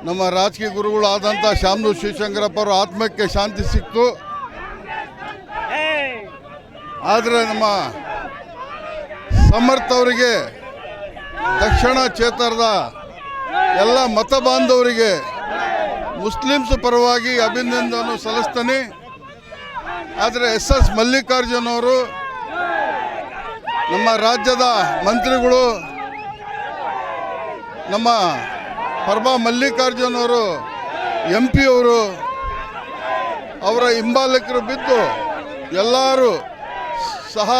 ನಮ್ಮ ರಾಜಕೀಯ ಗುರುಗಳಾದಂಥ ಶಾಮನೂರು ಶಿವಶಂಕರಪ್ಪ ಅವರ ಆತ್ಮಕ್ಕೆ ಶಾಂತಿ ಸಿಕ್ತು. ಆದರೆ ನಮ್ಮ ಸಮರ್ಥ ಅವರಿಗೆ, ದಕ್ಷಿಣ ಕ್ಷೇತ್ರದ ಎಲ್ಲ ಮತ ಬಾಂಧವರಿಗೆ ಮುಸ್ಲಿಮ್ಸ್ ಪರವಾಗಿ ಅಭಿನಂದನೆ ಸಲ್ಲಿಸ್ತಾನೆ. ಆದರೆ ಎಸ್ ಮಲ್ಲಿಕಾರ್ಜುನ್ ಅವರು, ನಮ್ಮ ರಾಜ್ಯದ ಮಂತ್ರಿಗಳು, ನಮ್ಮ ಪರ್ಬಾ ಮಲ್ಲಿಕಾರ್ಜುನ್ ಅವರು MP ಅವರು, ಅವರ ಹಿಂಬಾಲಕರು ಬಿದ್ದು ಎಲ್ಲರೂ ಸಹ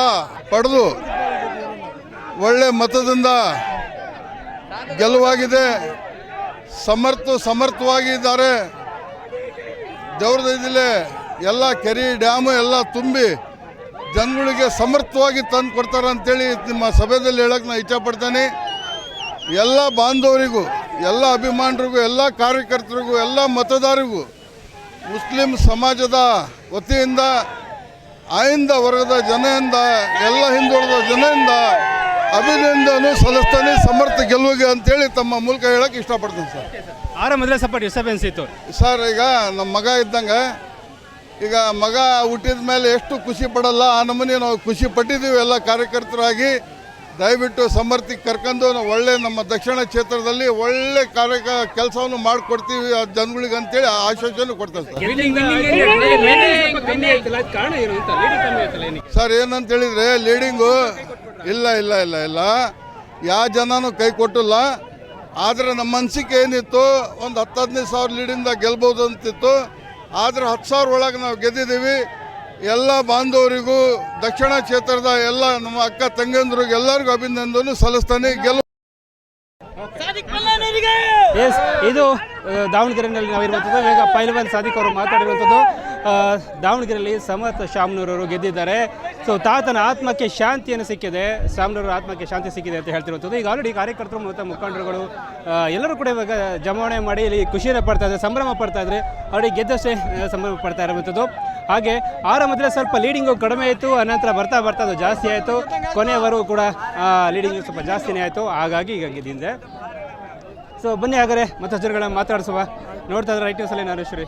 ಪಡೆದು ಒಳ್ಳೆ ಮತದಿಂದ ಗೆಲುವಾಗಿದೆ. ಸಮರ್ಥವಾಗಿದ್ದಾರೆ. ದೇವ್ರದಿಲೆ ಎಲ್ಲ ಕೆರೆ ಡ್ಯಾಮು ಎಲ್ಲ ತುಂಬಿ ಜನಗಳಿಗೆ ಸಮರ್ಥವಾಗಿ ತಂದು ಕೊಡ್ತಾರೆ ಅಂತೇಳಿ ನಿಮ್ಮ ಸಭೆಯಲ್ಲಿ ಹೇಳಕ್ಕೆ ನಾನು ಇಷ್ಟಪಡ್ತೇನೆ. ಎಲ್ಲ ಬಾಂಧವರಿಗೂ, ಎಲ್ಲ ಅಭಿಮಾನರಿಗೂ, ಎಲ್ಲ ಕಾರ್ಯಕರ್ತರಿಗೂ, ಎಲ್ಲ ಮತದಾರರಿಗೂ ಮುಸ್ಲಿಂ ಸಮಾಜದ ವತಿಯಿಂದ, ಆಯಿಂದ ವರ್ಗದ ಜನರಿಂದ, ಎಲ್ಲ ಹಿಂದುಳಿದ ಜನರಿಂದ ಅಭಿನಂದನೆ ಸಲ್ಲಿಸ್ತಾನೆ ಸಮರ್ಥ ಗೆಲುವಿಗೆ ಅಂತೇಳಿ ತಮ್ಮ ಮೂಲಕ ಹೇಳಕ್ಕೆ ಇಷ್ಟಪಡ್ತೀನಿ ಸರ್. ಆರಂಭದಲ್ಲಿ ಸಪೋರ್ಟ್ ಎಷ್ಟು ಅನಿಸಿತ್ತು ಸರ್? ಈಗ ನಮ್ಮ ಮಗ ಇದ್ದಂಗೆ, ಈಗ ಮಗ ಹುಟ್ಟಿದ ಮೇಲೆ ಎಷ್ಟು ಖುಷಿ ಪಡಲ್ಲ ಆ ನಮೂನಿ ನಾವು ಖುಷಿ ಪಟ್ಟಿದ್ದೀವಿ ಎಲ್ಲ ಕಾರ್ಯಕರ್ತರಾಗಿ. ದಯವಿಟ್ಟು ಸಮರ್ಥಿಗೆ ಕರ್ಕೊಂಡು ನಾವು ಒಳ್ಳೆ ನಮ್ಮ ದಕ್ಷಿಣ ಕ್ಷೇತ್ರದಲ್ಲಿ ಒಳ್ಳೆ ಕೆಲಸವನ್ನು ಮಾಡಿಕೊಡ್ತೀವಿ ಆ ಜನಗಳಿಗೆ ಅಂತೇಳಿ ಆಶ್ವಾಸನೆ ಕೊಡ್ತಾರೆ ಸರ್. ಏನಂತ ಹೇಳಿದರೆ ಲೀಡಿಂಗು ಇಲ್ಲ ಇಲ್ಲ ಇಲ್ಲ ಇಲ್ಲ ಯಾವ ಜನನೂ ಕೈ ಕೊಟ್ಟಿಲ್ಲ. ಆದರೆ ನಮ್ಮ ಅನಿಸಿಕೆ ಏನಿತ್ತು, ಒಂದು 10-15 ಸಾವಿರ ಲೀಡಿಂದ ಗೆಲ್ಬೋದು ಅಂತಿತ್ತು. ಆದರೆ 10,000 ಒಳಗೆ ನಾವು ಗೆದ್ದಿದ್ದೀವಿ. ಎಲ್ಲ ಬಾಂಧವರಿಗೂ, ದಕ್ಷಿಣ ಕ್ಷೇತ್ರದ ಎಲ್ಲ ನಮ್ಮ ಅಕ್ಕ ತಂಗಿಯಂದ್ರಿಗೆ ಎಲ್ಲರಿಗೂ ಅಭಿನಂದನೆ ಸಲ್ಲಿಸ್ತಾನೆ. ಇದು ದಾವಣಗೆರೆಯಲ್ಲಿ ನಾವಿರುವಂಥದ್ದು. ಈಗ ಪೈಲ್ವಾನ್ ಸಾದಿಕ್ ಅವರು ಮಾತಾಡಿರುವಂಥದ್ದು. ದಾವಣಗೆರೆಯಲ್ಲಿ ಸಮರ್ಥ ಶಾಮನೂರವರು ಗೆದ್ದಿದ್ದಾರೆ. ಸೊ ತಾತನ ಆತ್ಮಕ್ಕೆ ಶಾಂತಿಯನ್ನು ಸಿಕ್ಕಿದೆ, ಶಾಮನೂರ ಆತ್ಮಕ್ಕೆ ಶಾಂತಿ ಸಿಕ್ಕಿದೆ ಅಂತ ಹೇಳ್ತಿರುವಂಥದ್ದು. ಈಗ ಆಲ್ರೆಡಿ ಕಾರ್ಯಕರ್ತರು ಮತ್ತು ಮುಖಂಡರುಗಳು ಎಲ್ಲರೂ ಕೂಡ ಇವಾಗ ಜಮಾವಣೆ ಮಾಡಿ ಇಲ್ಲಿ ಖುಷಿಯನ್ನು ಪಡ್ತಾ ಇದ್ದಾರೆ, ಸಂಭ್ರಮ ಪಡ್ತಾ ಇದ್ದಾರೆ. ಅವರಿಗೆ ಗೆದ್ದಷ್ಟೇ ಸಂಭ್ರಮ ಪಡ್ತಾ ಇರುವಂಥದ್ದು. ಹಾಗೆ ಆರಂಭದಲ್ಲಿ ಸ್ವಲ್ಪ ಲೀಡಿಂಗು ಕಡಿಮೆ ಆಯಿತು, ಅನಂತರ ಬರ್ತಾ ಅದು ಜಾಸ್ತಿ ಆಯಿತು. ಕೊನೆಯವರೆಗೂ ಕೂಡ ಲೀಡಿಂಗ್ ಸ್ವಲ್ಪ ಜಾಸ್ತಿನೇ ಆಯಿತು. ಹಾಗಾಗಿ ಈಗ ಗೆದ್ದಿದೆ. ಸೊ ಬನ್ನಿ ಹಾಗಾದರೆ ಮತ್ತಷ್ಟು ಜನಗಳನ್ನ ಮಾತಾಡಿಸುವ. ನೋಡ್ತಾ ಇದ್ದಾರೆ ರೈಟ್ ನ್ಯೂಸಲ್ಲಿ ನಾನೇಶ್ವರಿ.